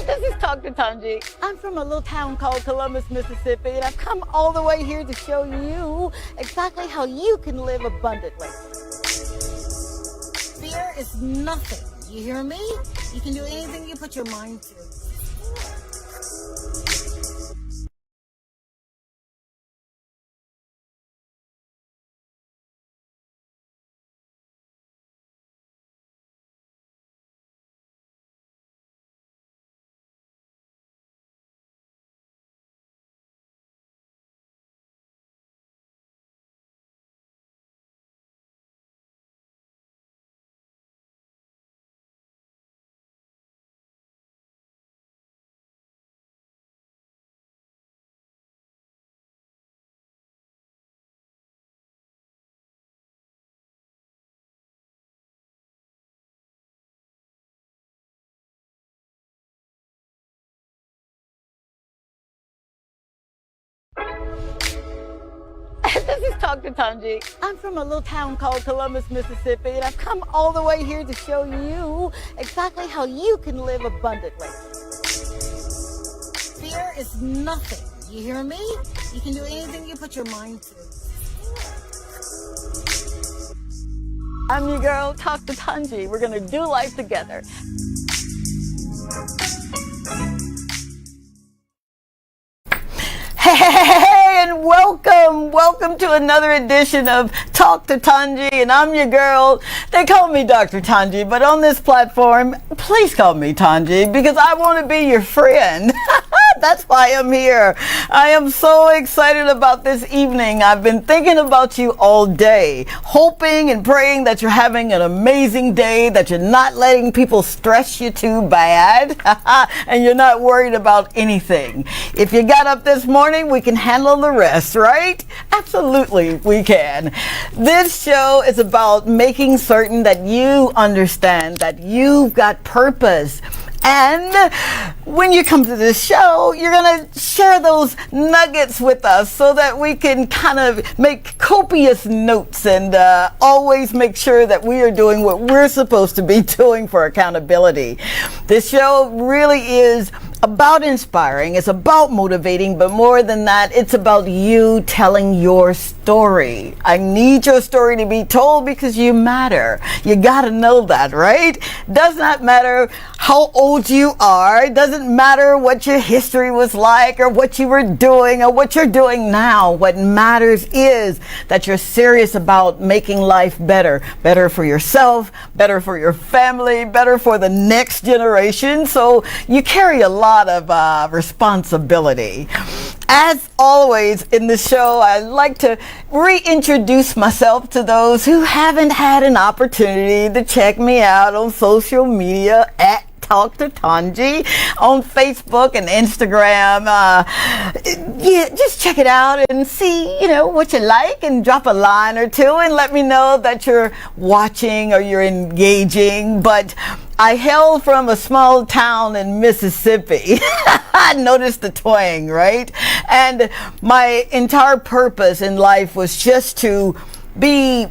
This is Dr. Tongie. I'm from a little town called Columbus, Mississippi, and I've come all the way here to show you exactly how you can live abundantly. Fear is nothing. You hear me? You can do anything you put your mind to. This is Dr. Tongie. I'm from a little town called Columbus, Mississippi, and I've come all the way here to show you exactly how you can live abundantly. Fear is nothing. You hear me? You can do anything you put your mind to. I'm your girl, Dr. Tongie. We're gonna do life together. Hey, and welcome to another edition of Talk to Tongie, and I'm your girl. They call me Dr. Tongie, but on this platform, please call me Tongie because I want to be your friend. That's why I'm here. I am so excited about this evening. I've been thinking about you all day, hoping and praying that you're having an amazing day, that you're not letting people stress you too bad, and you're not worried about anything. If you got up this morning, we can handle the rest, right? Absolutely, we can. This show is about making certain that you understand that you've got purpose. And when you come to this show, you're going to share those nuggets with us so that we can kind of make copious notes and always make sure that we are doing what we're supposed to be doing for accountability. This show really is about inspiring, it's about motivating, but more than that, it's about you telling your story. I need your story to be told because you matter. You gotta know that, right? Does not matter how old you are. It doesn't matter what your history was like or what you were doing or what you're doing now. What matters is that you're serious about making life better. Better for yourself, better for your family, better for the next generation. So you carry a lot of responsibility. As always in the show, I like to reintroduce myself to those who haven't had an opportunity to check me out on social media at Talk to Tongie on Facebook and Instagram. Yeah, just check it out and see, what you like and drop a line or two and let me know that you're watching or you're engaging. But I hail from a small town in Mississippi. I noticed the twang, right? And my entire purpose in life was just to be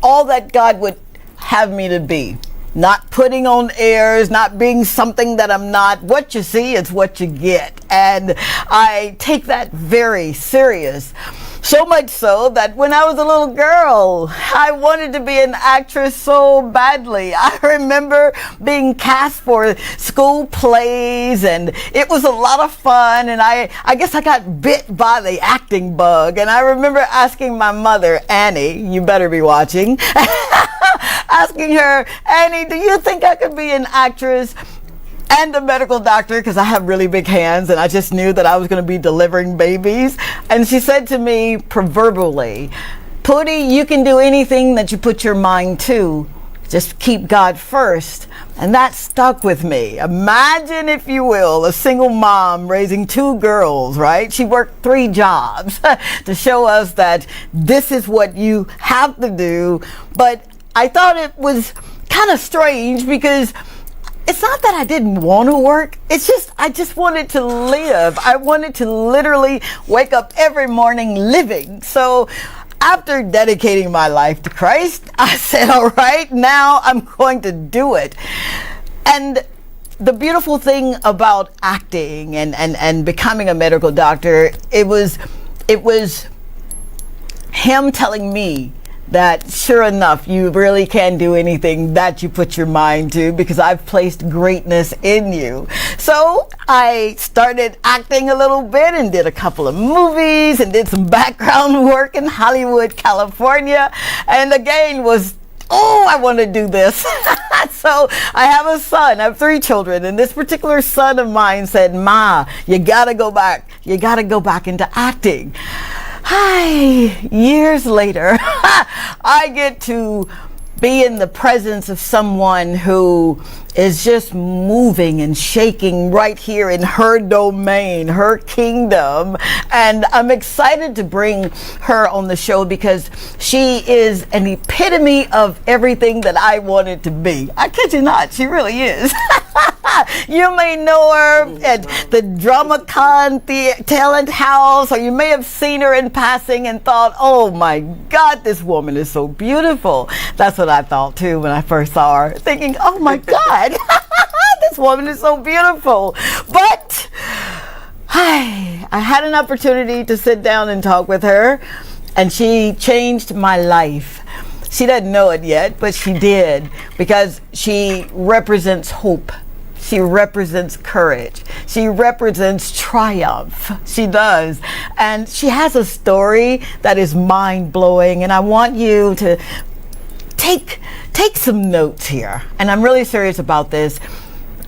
all that God would have me to be. Not putting on airs, not being something that I'm not. What you see is what you get. And I take that very serious. So much so that when I was a little girl, I wanted to be an actress so badly. I remember being cast for school plays, and it was a lot of fun, and I guess I got bit by the acting bug. And I remember asking my mother, Annie, you better be watching, asking her, Annie, do you think I could be an actress and a medical doctor, because I have really big hands and I just knew that I was going to be delivering babies? And she said to me proverbially, Pootie, you can do anything that you put your mind to. Just keep God first. And that stuck with me. Imagine, if you will, a single mom raising two girls, right? She worked 3 jobs to show us that this is what you have to do. But I thought it was kind of strange because it's not that I didn't want to work. It's just, I just wanted to live. I wanted to literally wake up every morning living. So after dedicating my life to Christ, I said, all right, now I'm going to do it. And the beautiful thing about acting and becoming a medical doctor, it was him telling me that sure enough, you really can do anything that you put your mind to, because I've placed greatness in you. So I started acting a little bit and did a couple of movies and did some background work in Hollywood, California, and again was, oh, I want to do this. So I have a son. I have 3 children, and this particular son of mine said, "Ma, you gotta go back. You gotta go back into acting." Hi, years later, I get to be in the presence of someone who is just moving and shaking right here in her domain, her kingdom. And I'm excited to bring her on the show because she is an epitome of everything that I wanted to be. I kid you not, she really is. You may know her at the DramaCon Talent House, or you may have seen her in passing and thought, oh my God, this woman is so beautiful. That's what I thought too when I first saw her, thinking, oh my God, this woman is so beautiful. But I had an opportunity to sit down and talk with her, and she changed my life. She doesn't know it yet, but she did, because she represents hope. She represents courage. She represents triumph. She does. And she has a story that is mind-blowing, and I want you to take some notes here. And I'm really serious about this.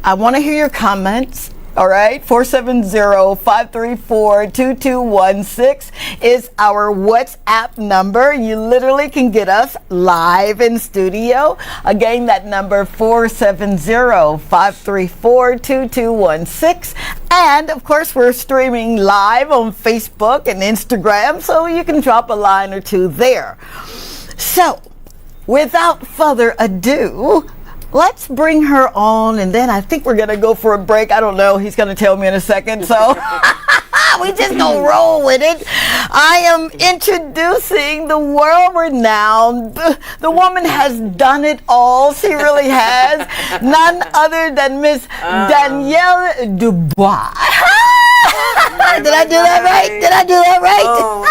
I want to hear your comments. All right, 470-534-2216 is our WhatsApp number. You literally can get us live in studio. Again, that number 470-534-2216. And of course, we're streaming live on Facebook and Instagram, so you can drop a line or two there. So, without further ado, let's bring her on, and then I think we're going to go for a break. I don't know. He's going to tell me in a second, so we just going to roll with it. I am introducing the world-renowned, the woman has done it all. She really has. None other than Miss Danille Dubois. Did I do that right? Did I do that right? Oh,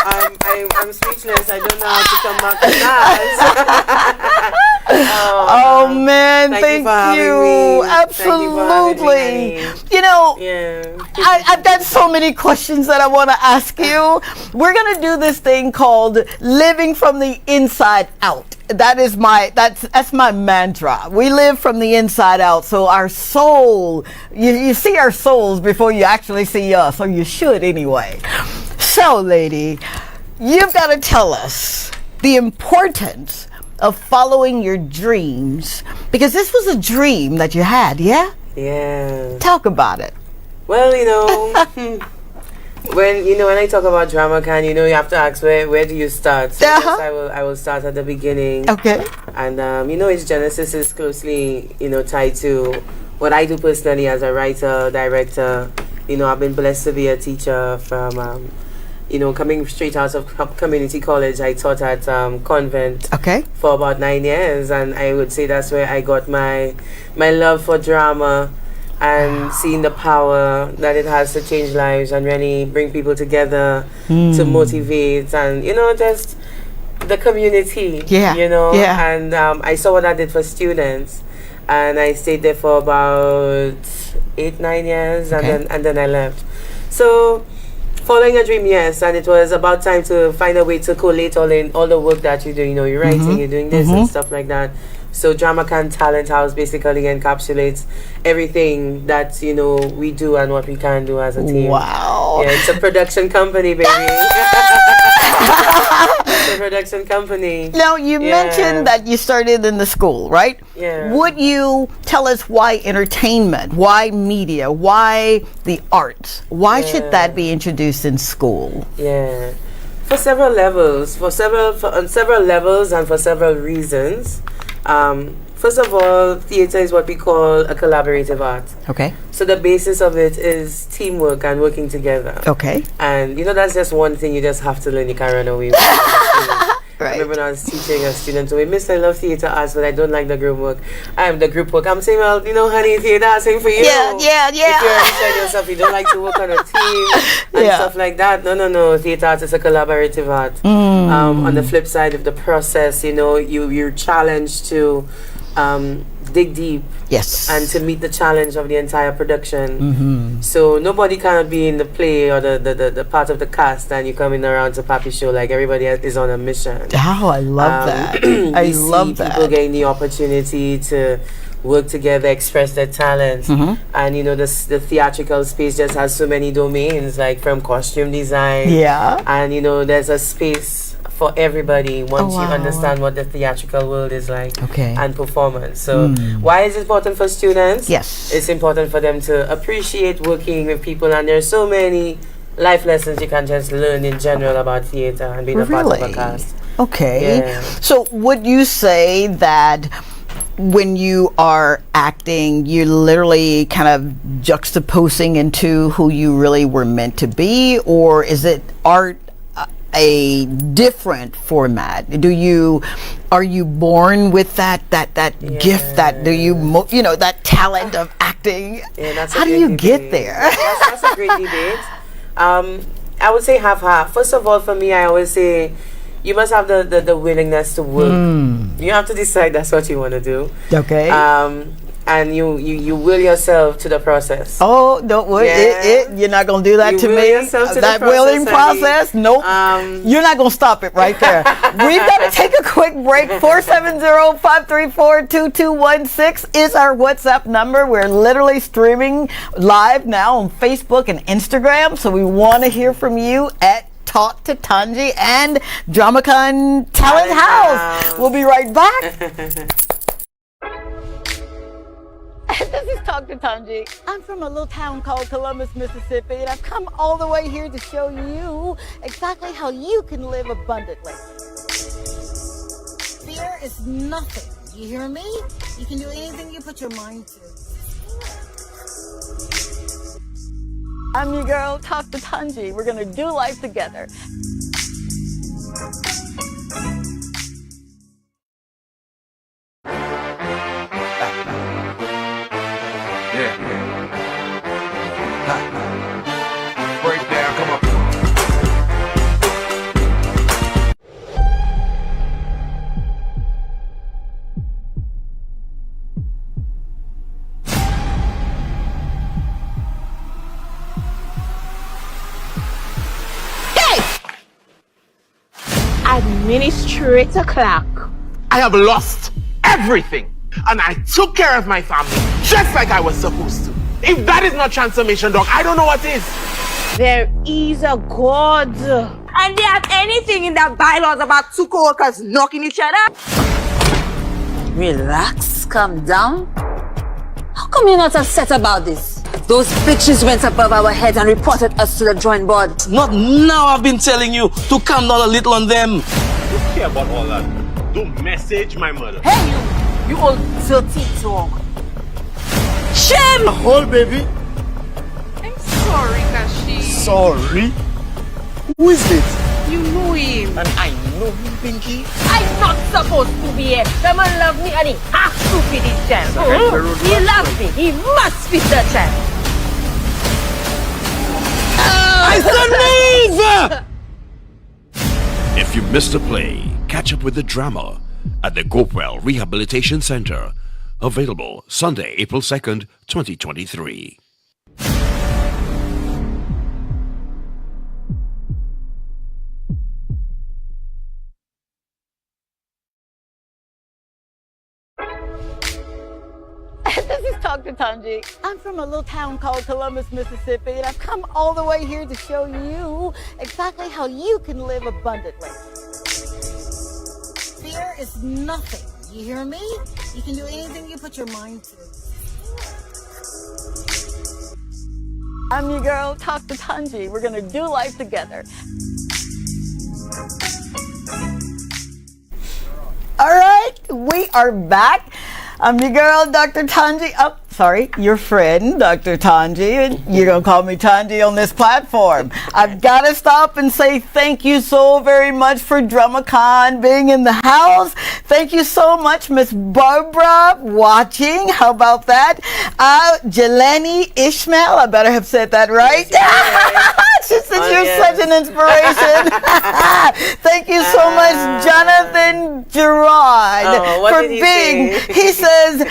I'm speechless. I don't know how to come back to that. Oh man, thank you. Absolutely. You know, I've got so many questions that I want to ask you. We're gonna do this thing called living from the inside out. That's my mantra. We live from the inside out. So our soul, you see our souls before you actually see us, or you should anyway. So, lady, you've got to tell us the importance of following your dreams, because this was a dream that you had, yeah? Yeah. Talk about it. Well, when I talk about DramaCon, you have to ask where do you start? So I will start at the beginning. Okay. And its genesis is closely tied to what I do personally as a writer, director. I've been blessed to be a teacher from coming straight out of community college. I taught at convent for about 9 years, and I would say that's where I got my love for drama and seeing the power that it has to change lives and really bring people together, to motivate, and just the community. And I saw what I did for students, and I stayed there for about 8-9 years, and then I left. So following a dream, yes, and it was about time to find a way to collate all the work that you do. You're writing, you're doing this and stuff like that. So DramaCon Talent House basically encapsulates everything that we do and what we can do as a team. Wow! Yeah, it's a production company, baby. It's a production company. Now you mentioned that you started in the school, right? Yeah. Would you tell us why entertainment, why media, why the arts? Why should that be introduced in school? Yeah, for several levels, on several levels, and for several reasons. First of all, theater is what we call a collaborative art. Okay. So the basis of it is teamwork and working together. Okay. And that's just one thing you just have to learn. You can't run away with it. Right. I remember when I was teaching a student told me, Miss, I love theater arts, but I don't like the group work. The group work. I'm saying, well, you know, honey, theater arts ain't for you. Yeah. If you're inside yourself, you don't like to work on a team and stuff like that. No. Theater arts is a collaborative art. On the flip side of the process, you know, you're challenged to dig deep. Yes. And to meet the challenge of the entire production. So nobody cannot be in the play or the part of the cast and you coming around to Papi show like everybody is on a mission. Oh, I love that. I love that. People getting the opportunity to work together, express their talents. And you know, the theatrical space just has so many domains, like from costume design. Yeah. And you know, there's a space for everybody once you understand what the theatrical world is like and performance. So why is it important for students? Yes. It's important for them to appreciate working with people, and there's so many life lessons you can just learn in general about theater and being a part of a cast. Okay. Yeah. So would you say that when you are acting, you're literally kind of juxtaposing into who you really were meant to be, or is it art a different format? Are you born with that gift, that that talent of acting? Yeah, that's how do you get there? That's a great debate. I would say half. First of all, for me, I always say you must have the willingness to work. You have to decide that's what you want to do. Okay. And you will yourself to the process. Oh, don't worry. You're not going to do that to me. That willing process. Nope. You're not going to stop it right there. We've got to take a quick break. 470-534-2216 is our WhatsApp number. We're literally streaming live now on Facebook and Instagram. So we want to hear from you at Talk to Tongie and DramaCon Talent House. We'll be right back. This is Talk to Tongie. I'm from a little town called Columbus, Mississippi, and I've come all the way here to show you exactly how you can live abundantly. Fear is nothing. You hear me? You can do anything you put your mind to. I'm your girl, Talk to Tongie. We're going to do life together. Breakdown, come on. Administrator Clark. I have lost everything, and I took care of my family just like I was supposed to. If that is not transformation, dog, I don't know what is. There is a God. And they have anything in their bylaws about two co-workers knocking each other? Relax, calm down. How come you're not upset about this? Those bitches went above our heads and reported us to the drawing board. Not now. I've been telling you to calm down a little on them. Don't care about all that. Don't message my mother. Hey, you old dirty dog. Shame! Hold, baby. I'm sorry, Kashi. Sorry. Who is it? You know him. And I know him, Pinky. I'm not supposed to be here. The man loves me and he has to feed his child. He loves me. He must feed the child. I said move! If you missed a play, catch up with the drama at the Gopwell Rehabilitation Center. Available Sunday, April 2nd, 2023. This is Talk to Tongie. I'm from a little town called Columbus, Mississippi, and I've come all the way here to show you exactly how you can live abundantly. Fear is nothing. You hear me? You can do anything you put your mind to. I'm your girl, Talk to Tongie. We're gonna do life together. All right, we are back. I'm your girl, Dr. Tongie. Oh, sorry, your friend, Dr. Tongie, and you're going to call me Tongie on this platform. I've got to stop and say thank you so very much for DramaCon being in the house. Thank you so much, Miss Barbara, watching. How about that? Jelani Ishmael, I better have said that right. She said you're such an inspiration. Thank you so much, Jonathan Gerard, for being. He says,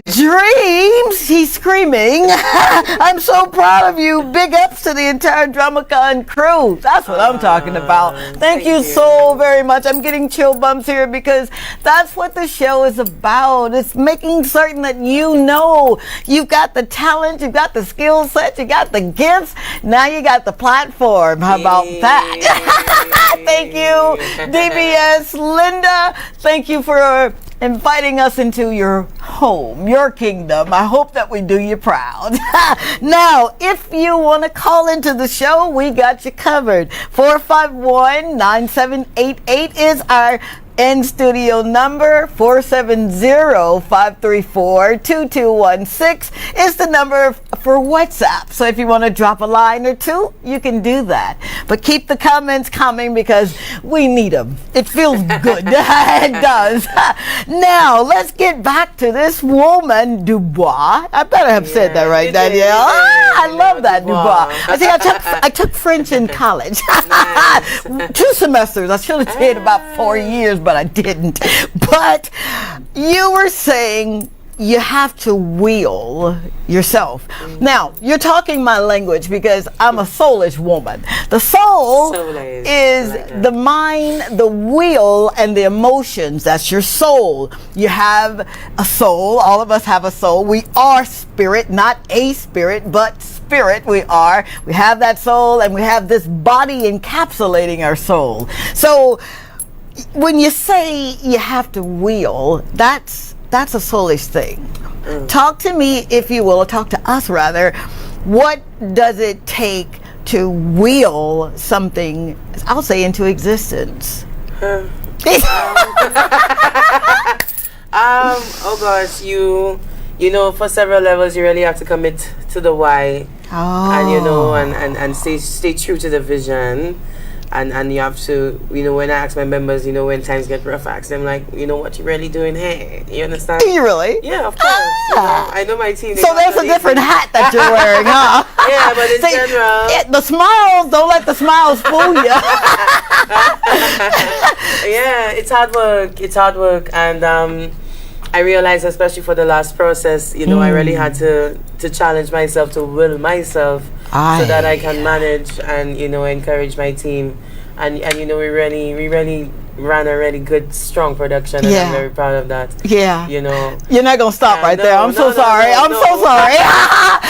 dreams. He's screaming. I'm so proud of you. Big ups to the entire DramaCon crew. That's what I'm talking about. Thank you so very much. I'm getting chill bumps here because that's what the show is about. It's making certain that you know you've got the talent, you've got the skill set, you got the gifts. Now you got the platform. How about that? Thank you, DBS. Linda, thank you for inviting us into your home, your kingdom. I hope that we do you proud. Now, if you want to call into the show, we got you covered. 451-9788 is our in-studio number. 470-534-2216 is the number for WhatsApp. So if you want to drop a line or two, you can do that. But keep the comments coming because we need them. It feels good. It does. Now, let's get back to this woman, Dubois. I better have said that right, Danielle. I love that, Dubois. I think I took French in college. 2 semesters. I should have said about 4 years, but I didn't. But you were saying you have to will yourself. Now, you're talking my language because I'm a soulish woman. The soul is the mind, the will, and the emotions. That's your soul. You have a soul. All of us have a soul. We are spirit, not a spirit, but spirit we are. We have that soul, and we have this body encapsulating our soul. So when you say you have to will, that's a soulish thing. Talk to me, if you will, or talk to us rather. What does it take to will something, I'll say, into existence? Oh gosh, you know, for several levels, you really have to commit to the why, and you know, and stay true to the vision. And you have to, you know, when I ask my members, you know, when times get rough, I ask them, like, you know, what you really doing here? You understand? You really? Yeah, of course. You know, I know my team. So there's a different hat that you're wearing, huh? Yeah, but in general. The smiles, don't let the smiles fool you. Yeah, it's hard work. It's hard work. And I realized, especially for the last process, you know, I really had to challenge myself, to will myself, so that I can manage and, you know, encourage my team. And you know, we really ran a really good, strong production, and I'm very proud of that. Yeah. You know. You're not going to stop right there. I'm so sorry. I'm so sorry.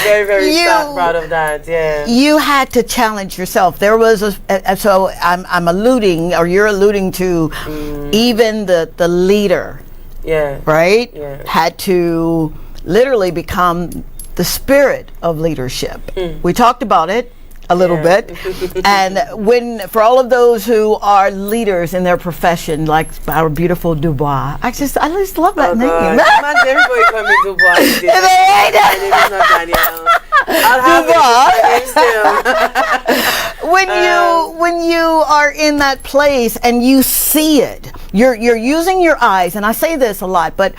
Very, very proud of that, yeah. You had to challenge yourself. There was so I'm alluding, or you're alluding to, even the leader. Yeah. Right? Yeah. Had to literally become the spirit of leadership. We talked about it a little bit. And for all of those who are leaders in their profession, like our beautiful Dubois, I just love that name. Everybody call me Dubois. My name is not Danielle. I'll have when you are in that place and you see it, you're using your eyes, and I say this a lot, but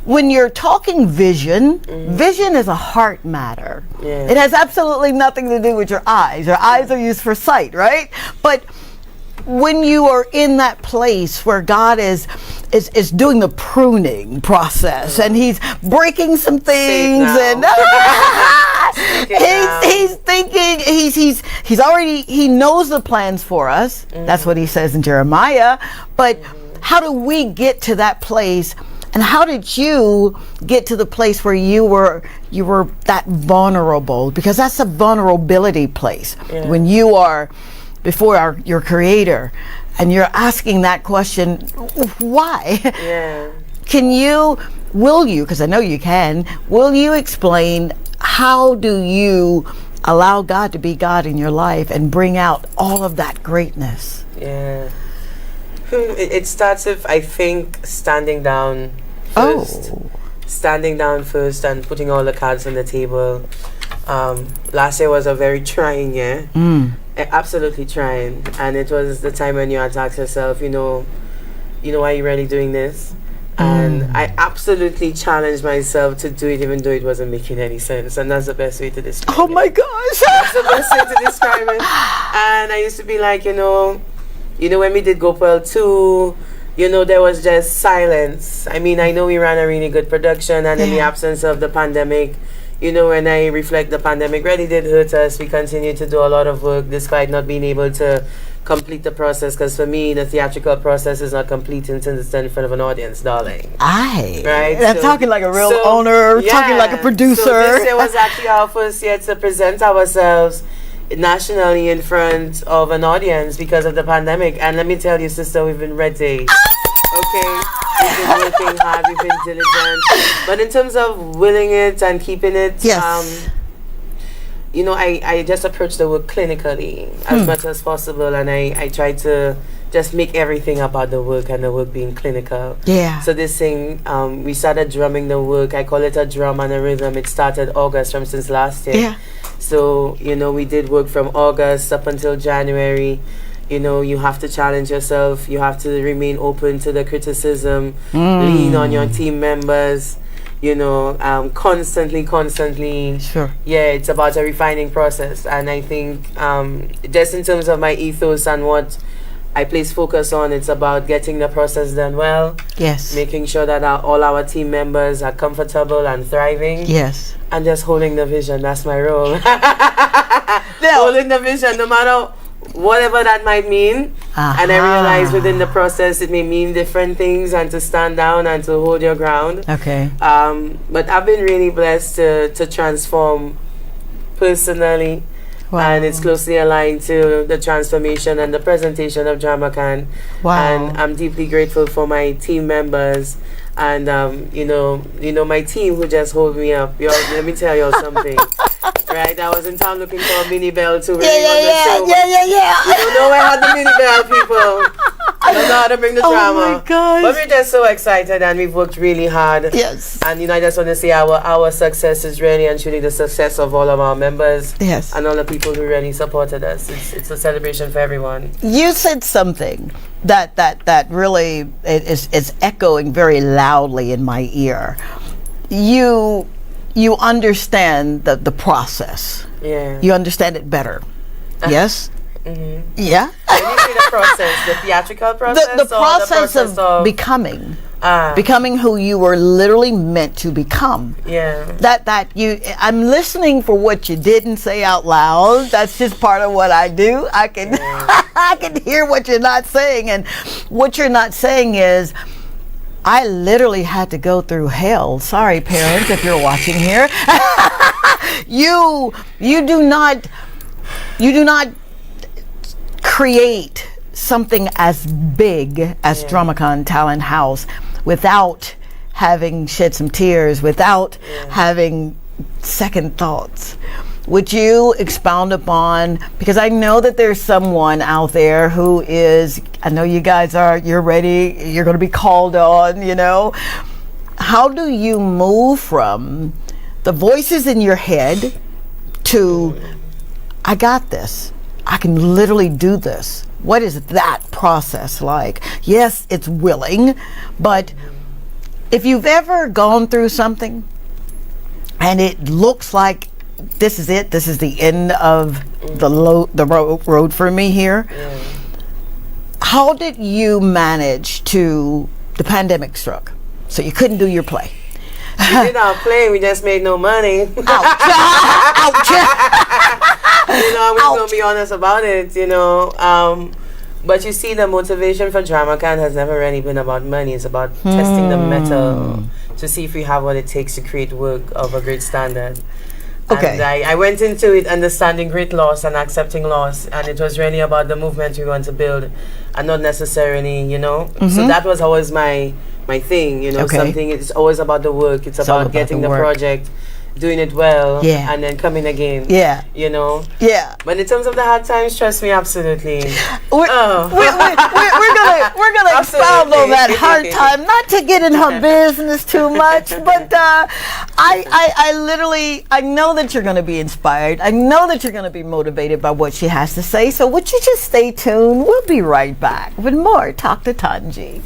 when you're talking vision, vision is a heart matter. Yeah. It has absolutely nothing to do with your eyes. Your eyes are used for sight, right? But when you are in that place where God is doing the pruning process, and He's breaking some things, and He's thinking, He knows the plans for us. That's what He says in Jeremiah. But how do we get to that place? And how did you get to the place where you were that vulnerable? Because that's a vulnerability place. Yeah. When you are before your Creator, and you're asking that question, why? Yeah. Will you, because I know you can, will you explain how do you allow God to be God in your life and bring out all of that greatness? Yeah. It starts with, I think, standing down first. standing down first and putting all the cards on the table. Last year was a very trying year, absolutely trying, and it was the time when you had to ask yourself, you know, are you really doing this? And I absolutely challenged myself to do it, even though it wasn't making any sense. And that's the best way to describe it. Oh my gosh. That's the best way to describe it. And I used to be like, when we did GoPel 2, there was just silence. I mean, I know we ran a really good production, and in the absence of the pandemic, when I reflect, the pandemic really did hurt us. We continued to do a lot of work despite not being able to complete the process, because for me, the theatrical process is not complete until it's done in front of an audience, darling. Right? I'm talking like a real owner, talking like a producer. So this year was actually our first year to present ourselves nationally in front of an audience because of the pandemic. And let me tell you, sister, we've been ready. Okay? We've been working hard, we've been diligent. But in terms of willing it and keeping it, I just approach the work clinically as much as possible, and I try to just make everything about the work and the work being clinical. Yeah. So this thing, we started drumming the work. I call it a drum and a rhythm. It started August since last year. Yeah. So, we did work from August up until January. You have to challenge yourself. You have to remain open to the criticism, lean on your team members. Constantly. Sure. Yeah, it's about a refining process. And I think just in terms of my ethos and what I place focus on, it's about getting the process done well. Yes. Making sure that all our team members are comfortable and thriving. Yes. And just holding the vision. That's my role. Holding the vision, no matter whatever that might mean. And I realize within the process it may mean different things, and to stand down and to hold your ground. Okay. But I've been really blessed to transform personally. Wow. And it's closely aligned to the transformation and the presentation of DramaCon. Wow. And I'm deeply grateful for my team members and my team who just hold me up. Let me tell you something. Right, I was in town looking for a mini bell to bring on the show. Yeah. You don't know I had the mini bell, people. I don't know how to bring the drama. Oh my gosh. But we're just so excited, and we've worked really hard. Yes. And I just want to say our success is really and truly the success of all of our members. Yes. And all the people who really supported us. It's a celebration for everyone. You said something that really is echoing very loudly in my ear. You understand the process. Yeah. You understand it better. Yes? Mm-hmm. Yeah? When you say the process, the theatrical process, the process of becoming. Becoming who you were literally meant to become. Yeah. I'm listening for what you didn't say out loud. That's just part of what I do. I can I can hear what you're not saying, and what you're not saying is, I literally had to go through hell. Sorry, parents, if you're watching here. You do not create something as big as DramaCon Talent House without having shed some tears, without having second thoughts. Would you expound upon, because I know that there's someone out there who is, I know you guys you're ready, you're going to be called on, How do you move from the voices in your head to, I got this, I can literally do this? What is that process like? Yes, it's willing, but if you've ever gone through something and it looks like this is it, this is the end of the road for me here. How did you manage the pandemic struck, so you couldn't do your play? We did our play, we just made no money. Ouch. I'm going to be honest about it, But you see, the motivation for DramaCon has never really been about money. It's about testing the metal to see if we have what it takes to create work of a great standard. Okay. And I went into it understanding great loss and accepting loss, and it was really about the movement we want to build, and not necessarily, So that was always my thing, Okay. Something. It's always about the work. It's all about about getting the the work. project doing it well, Yeah. and then coming again. Yeah. You know. Yeah. But in terms of the hard times, trust me, absolutely. We're gonna expound on that Absolutely. hard time, not to get in her business too much, but I literally, I know that you're gonna be inspired. I know that you're gonna be motivated by what she has to say. So would you just stay tuned? We'll be right back with more Talk to Tongie.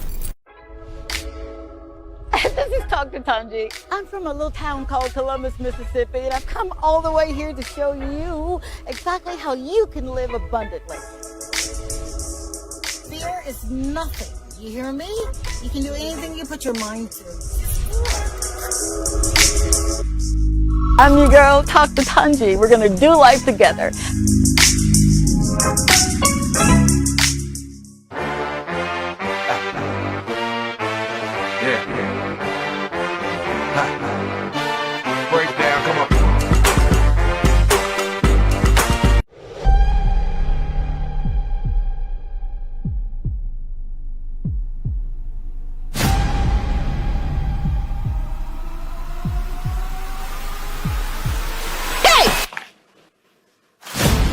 This is Talk to Tongie. I'm from a little town called Columbus, Mississippi, and I've come all the way here to show you exactly how you can live abundantly. Fear is nothing. You hear me? You can do anything you put your mind to. I'm your girl, Talk to Tongie. We're gonna do life together. Break down, come on.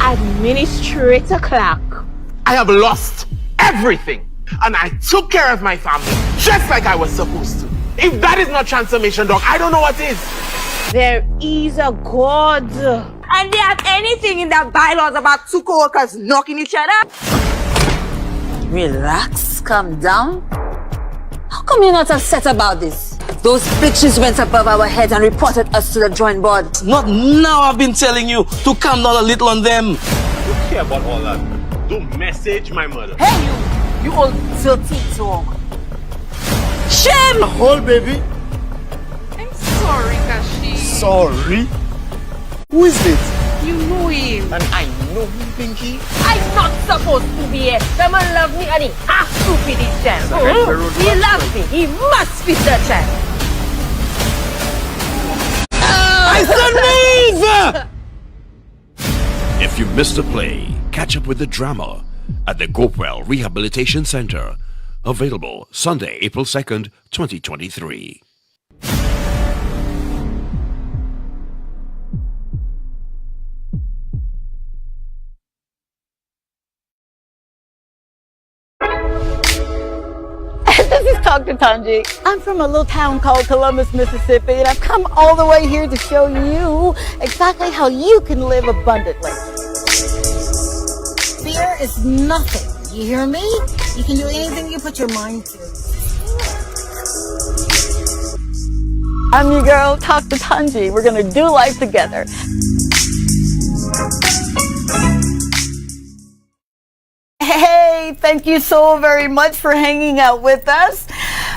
Administrator Clark. I have lost everything, and I took care of my family just like I was supposed to. If that is not transformation, dog, I don't know what is. There is a God. And they have anything in their bylaws about two co-workers knocking each other? Relax, calm down. How come you're not upset about this? Those bitches went above our heads and reported us to the drawing board. Not now. I've been telling you to calm down a little on them. Don't care about all that. Don't message my mother. Hey, you old filthy dog. Shame! Hold, baby. I'm sorry, Kashi. Sorry? Who is it? You know him. And I know him, Pinky. I'm not supposed to be here. The man love me and he has to feed his child. He loves me. He must feed the child. I said leave! If you missed a play, catch up with the drama at the Gopewell Rehabilitation Center. Available Sunday, April 2nd, 2023. This is Talk to Tongie. I'm from a little town called Columbus, Mississippi, and I've come all the way here to show you exactly how you can live abundantly. Fear is nothing. You hear me? You can do anything you put your mind to. I'm your girl, Talk to Tongie. We're gonna do life together. Hey, thank you so very much for hanging out with us.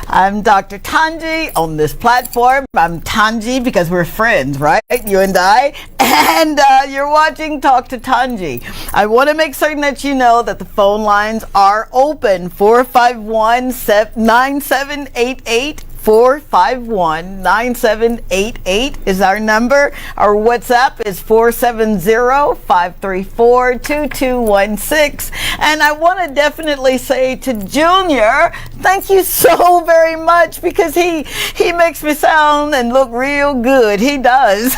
I'm Dr. Tongie on this platform. I'm Tongie because we're friends, right? You and I. And you're watching Talk to Tongie. I want to make certain that you know that the phone lines are open. 451-9788. 451-9788 is our number. Our WhatsApp is 470-534-2216. And I want to definitely say to Junior, thank you so very much because he makes me sound and look real good. He does.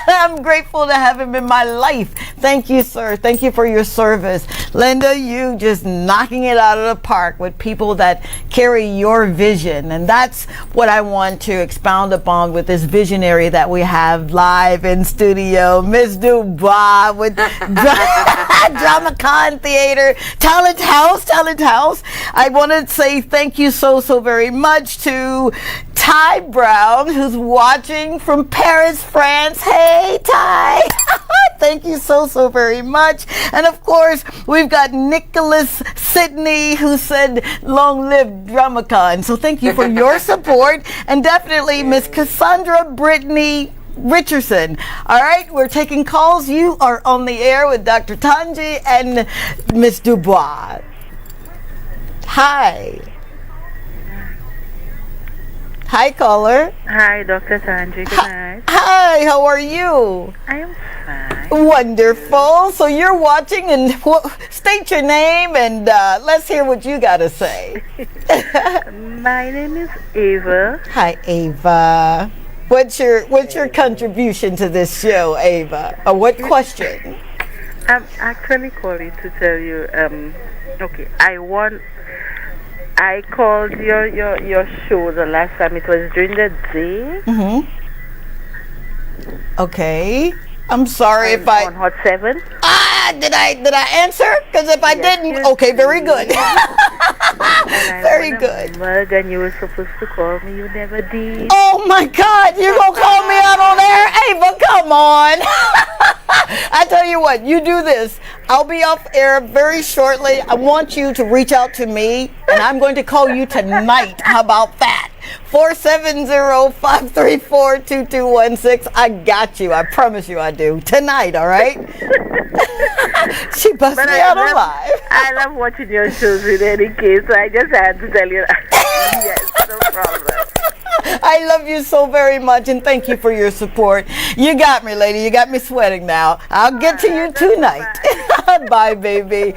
I'm grateful to have him in my life. Thank you, sir. Thank you for your service. Linda, you just knocking it out of the park with people that carry your vision. And that's what I want to expound upon with this visionary that we have live in studio, Miss Dubois with DramaCon Theater, Talent House. I want to say thank you so very much to Ty Brown, who's watching from Paris, France. Hey, Ty. Thank you so very much. And of course, we've got Nicholas Sidney, who said, long live DramaCon. So thank you for your support. And definitely Miss Cassandra Brittany Richardson. All right, we're taking calls. You are on the air with Dr. Tongie and Miss Dubois. Hi. Hi, caller. Hi, Dr. Tongie. Good night. Hi, how are you? I am fine. Wonderful. So you're watching, and state your name, and let's hear what you got to say. My name is Ava. Hi, Ava. What's your contribution to this show, Ava? Or what question? I'm actually calling to tell you, okay, I called your show the last time. It was during the day. Mm-hmm. Okay. I'm sorry if I... On Hot 7. Did I answer? Because if I didn't... Okay, very good. Very good. And you were supposed to call me. You never did. Oh, my God. You're going to call me out on air? Ava, come on. I tell you what, you do this. I'll be off air very shortly. I want you to reach out to me, and I'm going to call you tonight. How about that? 470-534-2216. I got you. I promise you I do. Tonight, all right? She busted me out alive. I love watching your shows in any case, so I just had to tell you that. Yes, no problem. I love you so very much, and thank you for your support. You got me, lady. You got me sweating now. I'll get to you tonight. Bye, baby.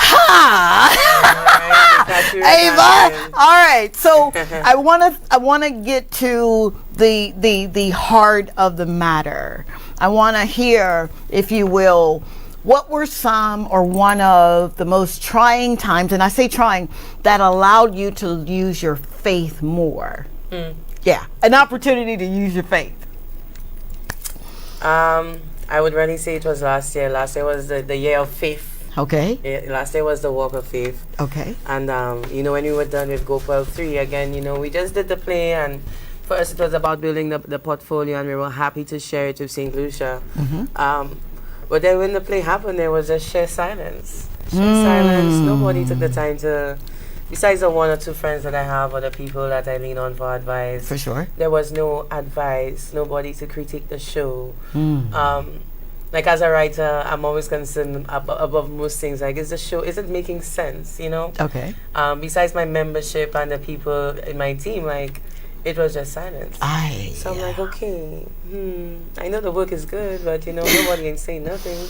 Ha! Ava. All right. So I wanna get to the heart of the matter. I want to hear, if you will, what were some or one of the most trying times, and I say trying, that allowed you to use your faith more? Yeah, an opportunity to use your faith. I would really say it was last year. Last year was the year of faith. Okay. Yeah, last year was the walk of faith. Okay. And when we were done with GoPro 3 again, we just did the play, and for us it was about building the portfolio, and we were happy to share it with St. Lucia. But then when the play happened, there was just sheer silence. Silence. Nobody took the time to, besides the one or two friends that I have, or the people that I lean on for advice. For sure. There was no advice, nobody to critique the show. Like, as a writer, I'm always concerned above most things. Like, is the show, is it making sense, Okay. Besides my membership and the people in my team, like, it was just silence. So I'm like, okay, I know the work is good, but nobody ain't saying nothing.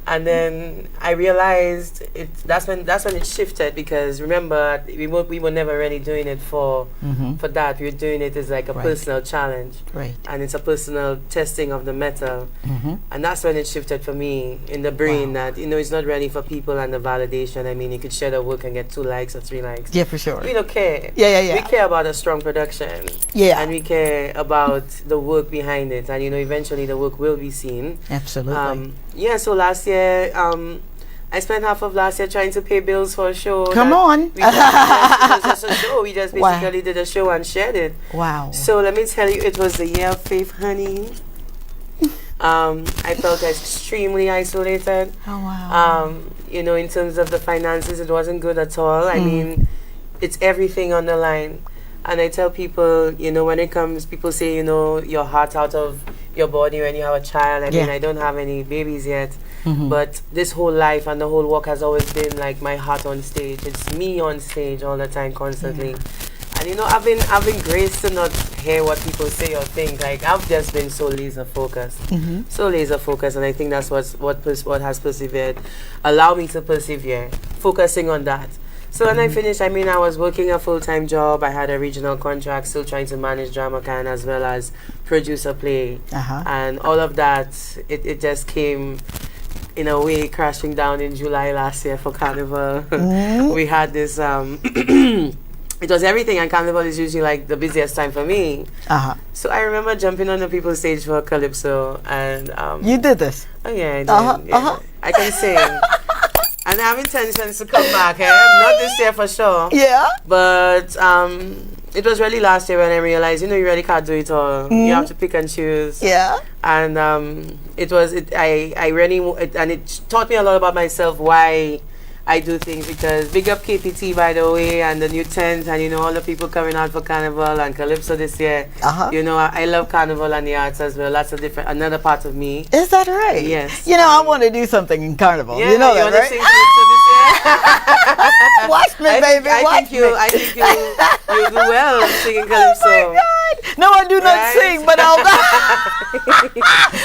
And then I realized that's when it shifted, because remember, we were never really doing it for that. We were doing it as like a personal challenge, and it's a personal testing of the metal. And that's when it shifted for me in the brain, that it's not ready for people and the validation. I mean, you could share the work and get 2 likes or 3 likes. Yeah, for sure. We don't care. Yeah. We care about a strong production. Yeah. And we care about the work behind it, and eventually the work will be seen. Absolutely. So last year, I spent half of last year trying to pay bills for a show. Come on. It was just a show. We just basically did a show and shared it. Wow. So let me tell you, it was the year of faith, honey. I felt extremely isolated. Oh, wow. In terms of the finances, it wasn't good at all. I mean, it's everything on the line. And I tell people, when it comes, people say, your heart out of your body when you have a child. I mean, I don't have any babies yet, but this whole life and the whole walk has always been like my heart on stage. It's me on stage all the time, constantly. And I've been graced to not hear what people say or think. Like, I've just been so laser focused, and I think that's what has persevered, allowed me to persevere, focusing on that. So when I finished, I was working a full-time job. I had a regional contract, still trying to manage DramaCan as well as produce a play. And all of that, it just came, in a way, crashing down in July last year for Carnival. We had this, it was everything, and Carnival is usually like the busiest time for me. So I remember jumping on the people's stage for Calypso, and... you did this? Oh, yeah, I did. I can sing. And I have intentions to come back. Not this year for sure. Yeah. But it was really last year when I realized, you really can't do it all. You have to pick and choose. Yeah. And it taught me a lot about myself, why I do things, because big up KPT, by the way, and the new tent, and all the people coming out for Carnival and Calypso this year. I love Carnival and the arts as well. That's another part of me. Is that right? Yes. I want to do something in Carnival. Yeah, you know that, right? Sing Calypso this year? Watch me, baby. I think you do well singing Calypso. Oh my God. No, I do not sing, but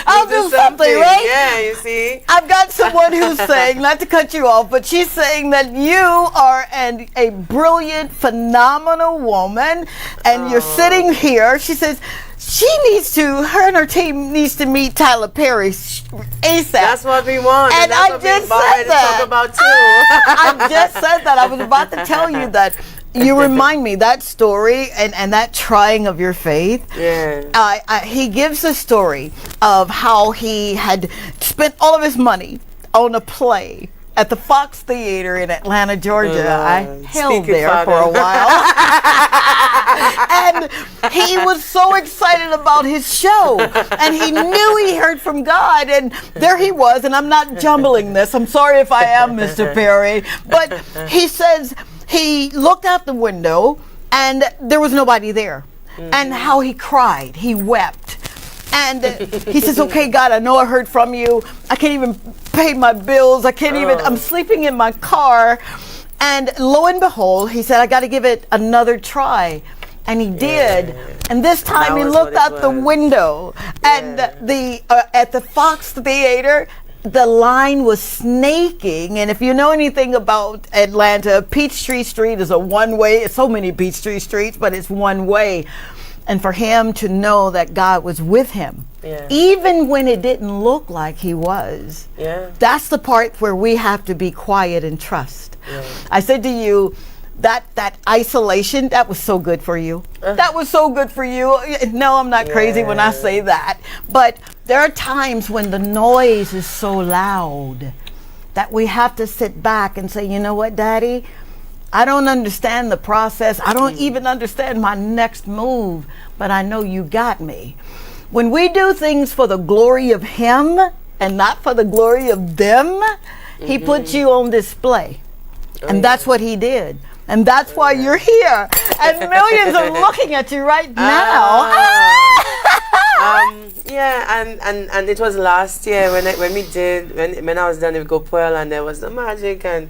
I'll do something, right? Yeah, you see. I've got someone who's saying, not to cut you off, but she's saying that you are a brilliant, phenomenal woman, and you're sitting here. She says, her and her team needs to meet Tyler Perry ASAP. That's what we want. And that's I what just we about said ready to that. talk about too. I just said that. I was about to tell you that. You remind me that story and that trying of your faith. Yeah. He gives a story of how he had spent all of his money on a play at the Fox Theater in Atlanta, Georgia. I held there for a while. And he was so excited about his show. And he knew he heard from God. And there he was. And I'm not jumbling this. I'm sorry if I am, Mr. Perry. But he says he looked out the window and there was nobody there. And how he cried. He wept. And he says, okay, God, I know I heard from you. I can't even pay my bills. I'm sleeping in my car. And lo and behold, he said, I got to give it another try. And he did. And this time he looked out the window. And at the Fox Theater, the line was snaking. And if you know anything about Atlanta, Peachtree Street is a one-way. It's so many Peachtree Streets, but it's one way. And for him to know that God was with him, even when it didn't look like he was, that's the part where we have to be quiet and trust. I said to you, that isolation, that was so good for you. That was so good for you. No, I'm not crazy when I say that. But there are times when the noise is so loud that we have to sit back and say, you know what, Daddy? I don't understand the process. I don't even understand my next move, but I know you got me. When we do things for the glory of him and not for the glory of them, he puts you on display. And that's what he did. And that's why you're here. And millions are looking at you right now. And it was last year when I was done with GoPuel and there was the magic and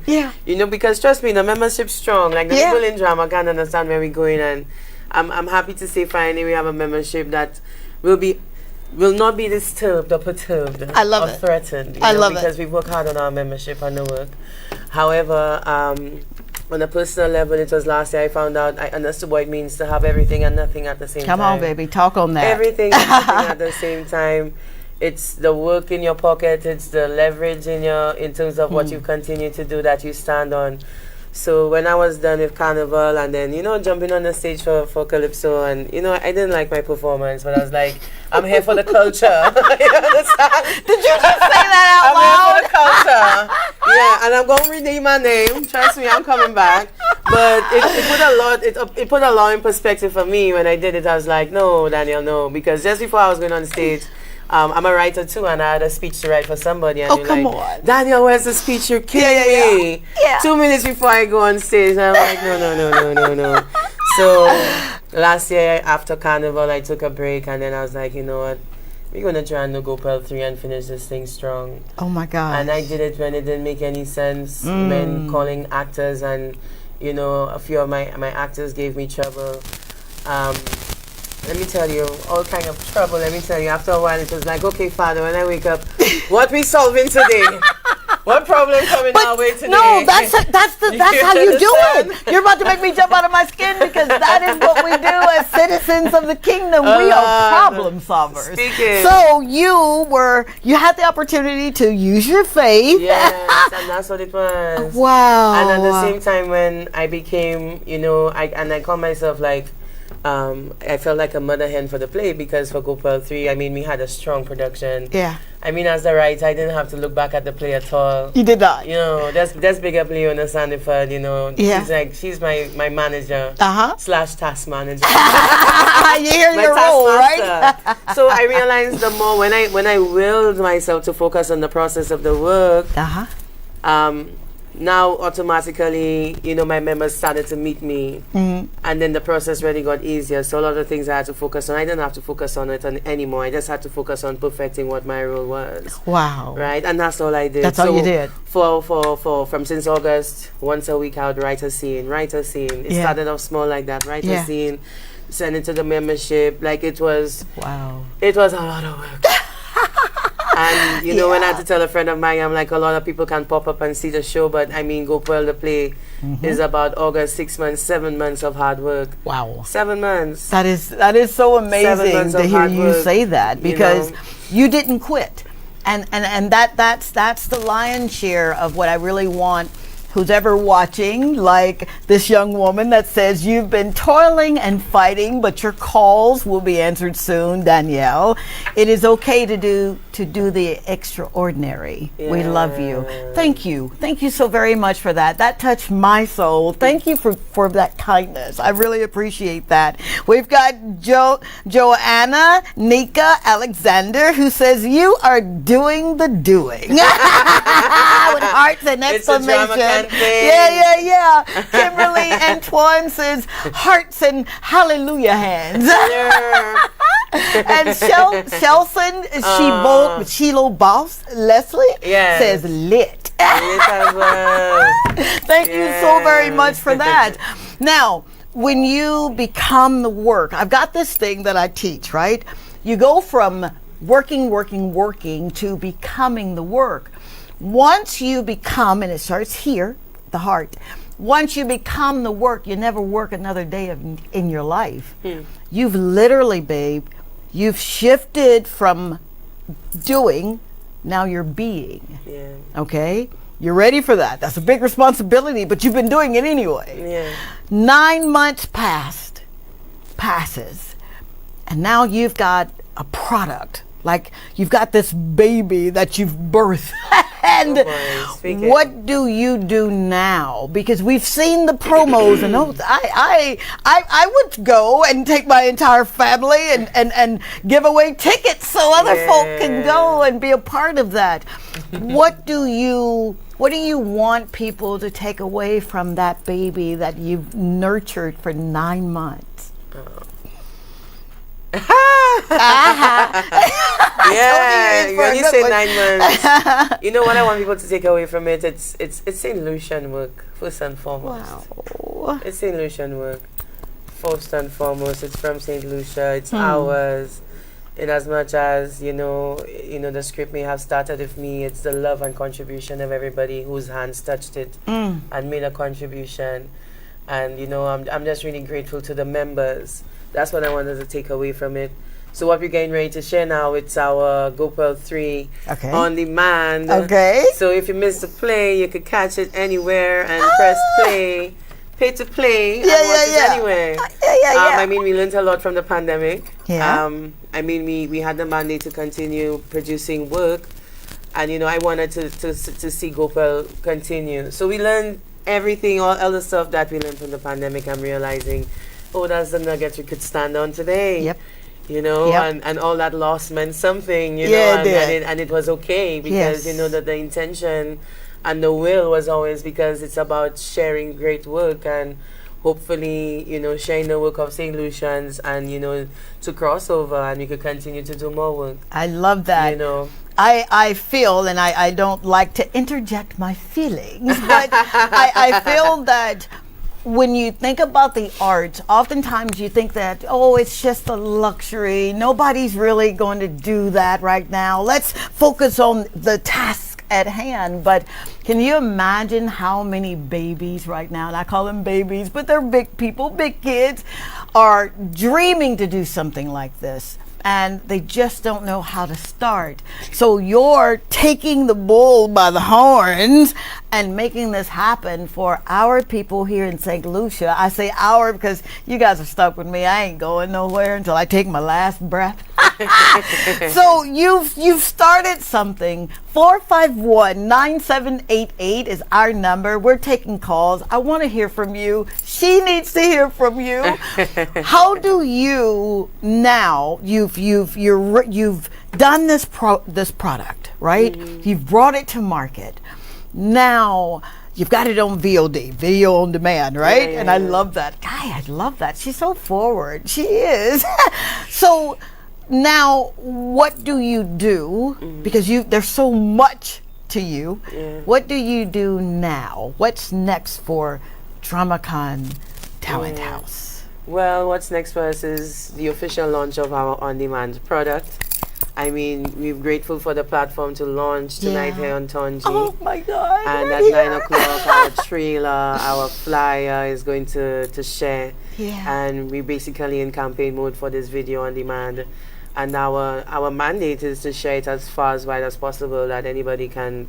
because trust me, the membership's strong. Like the people in drama can't understand where we're going, and I'm happy to say finally we have a membership that will not be disturbed or perturbed or threatened. I love it because we work hard on our membership and the work. However, on a personal level, it was last year I found out, I understood what it means to have everything and nothing at the same time. Come on, baby, talk on that. Everything and nothing at the same time. It's the work in your pocket, it's the leverage in terms of what you continue to do that you stand on. So when I was done with Carnival and then, jumping on the stage for Calypso and, I didn't like my performance, but I was like, I'm here for the culture. You understand? Did you just say that out loud? I'm here for the culture. Yeah, and I'm going to rename my name. Trust me, I'm coming back. But it put a lot in perspective for me when I did it. I was like, no, Danielle, no. Because just before I was going on stage, I'm a writer too, and I had a speech to write for somebody. And come on. Danielle, where's the speech? You're kidding me. Yeah. 2 minutes before I go on stage, I'm like, no. So last year after Carnival, I took a break, and then I was like, you know what? We're going to try and go GoPuel 3 and finish this thing strong. Oh my God. And I did it when it didn't make any sense, when calling actors, and, a few of my actors gave me trouble. Let me tell you, all kind of trouble. Let me tell you, after a while, it was like, okay, Father, when I wake up, what we solving today? What problem coming our way today? No, that's how you do it. You're about to make me jump out of my skin because that is what we do as citizens of the kingdom. We are problem solvers. Speaking. So you had the opportunity to use your faith. Yes, and that's what it was. Wow. And at the same time, when I became, I call myself like, I felt like a mother hen for the play because for GoPuel 3, we had a strong production. Yeah. As the writer, I didn't have to look back at the play at all. You did not. That's big up Leona Sandiford, Yeah. She's my manager / task manager. You hear your role, right? So I realized the more when I willed myself to focus on the process of the work, now automatically, my members started to meet me, and then the process really got easier. So a lot of things I had to focus on, I didn't have to focus on it anymore. I just had to focus on perfecting what my role was. Wow. Right, and that's all I did. That's all you did. From since August, once a week I would write a scene. It started off small like that. Write a scene, send it to the membership. Like it was. Wow. It was a lot of work. And you know, when I had to tell a friend of mine, I'm like, a lot of people can pop up and see the show, but I mean, Go Pearl the play is about August, 6 months, 7 months of hard work. Wow. 7 months. That is so 7 amazing months to of hear hard you work, say that, you because know. you didn't quit. And that's the lion's share of what I really want who's ever watching, like this young woman that says you've been toiling and fighting, but your calls will be answered soon, Danille. It is okay to do the extraordinary. We love you. Thank you so very much for that. That touched my soul. Thank you for that kindness. I really appreciate that. We've got Joanna Nika Alexander, who says you are doing the doing with hearts and It's a drama exclamation. campaign. Yeah. Kimberly Antoine says hearts and hallelujah hands. And Shelson Sheila Boss Leslie says lit. Thank you so very much for that. Now, when you become the work, I've got this thing that I teach, right? You go from working to becoming the work. Once you become, and it starts here, the heart, once you become the work, you never work another day in your life. You've literally, babe, you've shifted from doing, now you're being. Okay? You're ready for that. That's a big responsibility, but you've been doing it anyway. 9 months passes, and now you've got a product. Like, you've got this baby that you've birthed. And what do you do now? Because we've seen the promos, and I would go and take my entire family and give away tickets so other folk can go and be a part of that. What do you want people to take away from that baby that you've nurtured for 9 months? When you say 9 months, you know what I want people to take away from it? It's St. Lucian work, first and foremost. Wow. It's St. Lucian work, first and foremost. It's from St. Lucia. It's ours. In as much as you know, the script may have started with me. It's the love and contribution of everybody whose hands touched it and made a contribution. And I'm just really grateful to the members. That's what I wanted to take away from it. So what we're getting ready to share now, it's our Go Pearl 3 on demand. Okay. So if you missed the play, you could catch it anywhere and press play, pay to play, and watch it anywhere. I mean, we learned a lot from the pandemic. I mean, we had the mandate to continue producing work, and I wanted to see Go Pearl continue. So we learned everything, all the stuff that we learned from the pandemic. I'm realizing, that's the nuggets we could stand on today. And all that loss meant something, and it was okay because that the intention and the will was always because it's about sharing great work and hopefully sharing the work of St. Lucians and to cross over and we could continue to do more work. I love that. I feel, and I don't like to interject my feelings, but I feel that when you think about the arts, oftentimes you think that, it's just a luxury. Nobody's really going to do that right now. Let's focus on the task at hand. But can you imagine how many babies right now, and I call them babies, but they're big people, big kids, are dreaming to do something like this. And they just don't know how to start. So you're taking the bull by the horns and making this happen for our people here in St. Lucia. I say our because you guys are stuck with me. I ain't going nowhere until I take my last breath. So you've started something. 451-9788 is our number. We're taking calls. I want to hear from you. She needs to hear from you. How do you now? You've done this product, right? You've brought it to market. Now you've got it on VOD, video on demand, right? And I love that. I love that. She's so forward. She is. So now, what do you do? Because there's so much to you. What do you do now? What's next for DramaCon Talent House? Well, what's next for us is the official launch of our on-demand product. I mean, we're grateful for the platform to launch tonight here on Tongie. Oh my God. And at we're 9 here. o'clock, our trailer, our flyer is going to share. Yeah. And we basically in campaign mode for this video on demand. And our mandate is to share it as far as wide as possible that anybody can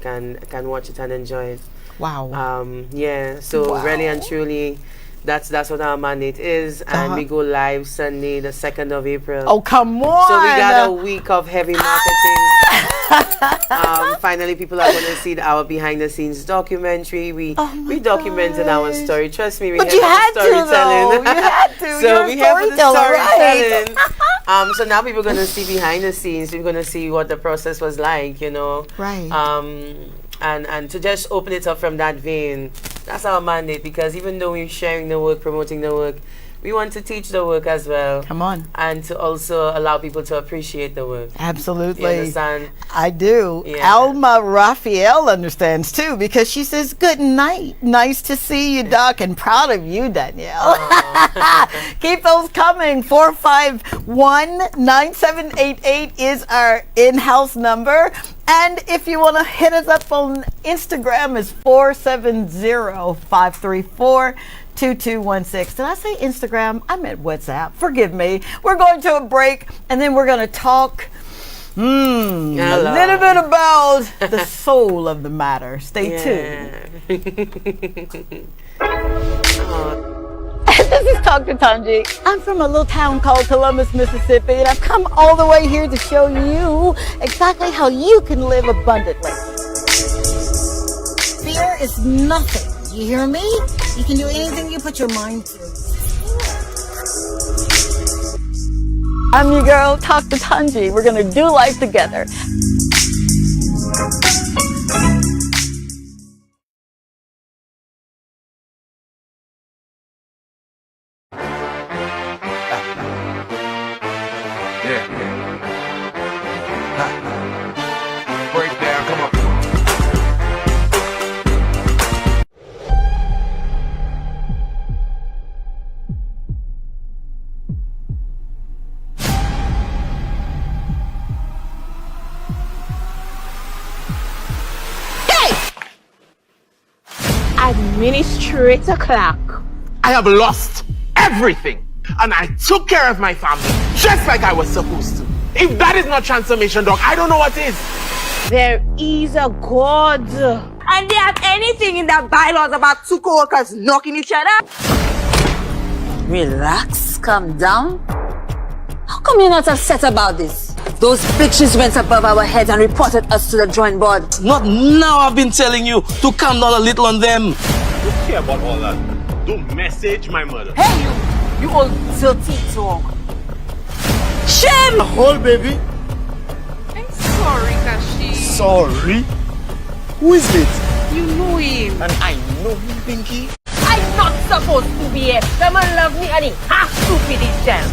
watch it and enjoy it. Wow. Yeah, so Wow. really and truly, that's what our mandate is. And we go live Sunday, the 2nd of April. Oh, come on. So we got a week of heavy marketing. Finally, people are going to see our behind-the-scenes documentary. We documented our story. Trust me, we But have you the had to, storytelling. though. You had to. So You're we a have the storyteller, right? storytelling. So now people are going to see behind the scenes. We're going to see what the process was like, you know. Right. And to just open it up from that vein, that's our mandate, because even though we're sharing the work, promoting the work, we want to teach the work as well. Come on. And to also allow people to appreciate the work. Absolutely. You understand? I do. Yeah. Alma Raphael understands too, because she says, good night. Nice to see you, Doc, and proud of you, Danielle. Keep those coming. 451-9788 is our in-house number. And if you want to hit us up on Instagram, is 470-534-2216. Did I say Instagram? I meant WhatsApp. Forgive me. We're going to a break, and then we're going to talk a little bit about the soul of the matter. Stay tuned. This is Dr. Tongie. I'm from a little town called Columbus, Mississippi, and I've come all the way here to show you exactly how you can live abundantly. Fear is nothing. You hear me? You can do anything you put your mind to. I'm your girl, Dr. Tongie. We're going to do life together. Breakdown, come on. Administrator Clark. I have lost everything, and I took care of my family just like I was supposed to. If that is not transformation, Doc, I don't know what is. There is a God. And they have anything in their bylaws about two co-workers knocking each other? Relax, calm down. How come you're not upset about this? Those bitches went above our heads and reported us to the drawing board. Not now. I've been telling you to calm down a little on them. Don't care about all that. Don't message my mother. Hey, you old dirty dog. Shame! Hold, baby. I'm sorry, Kashi. Sorry? Who is it? You know him. And I know him, Pinky. I'm not supposed to be here. The man love me and he has to feed his child.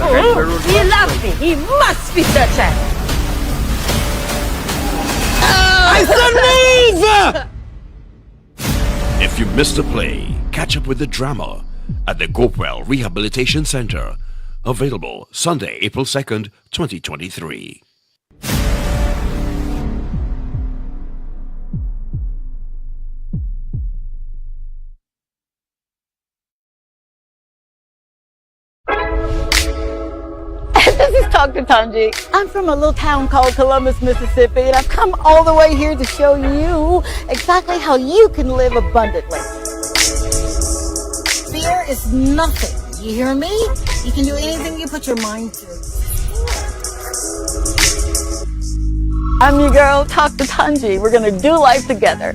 He loves me. He must feed the child. If you missed a play, catch up with the drama at the Gopewell Rehabilitation Center. Available Sunday, April 2nd, 2023. This is Dr. Tongie. I'm from a little town called Columbus, Mississippi, and I've come all the way here to show you exactly how you can live abundantly. Fear is nothing. You hear me? You can do anything you put your mind to. I'm your girl, Dr. Tongie. We're going to do life together.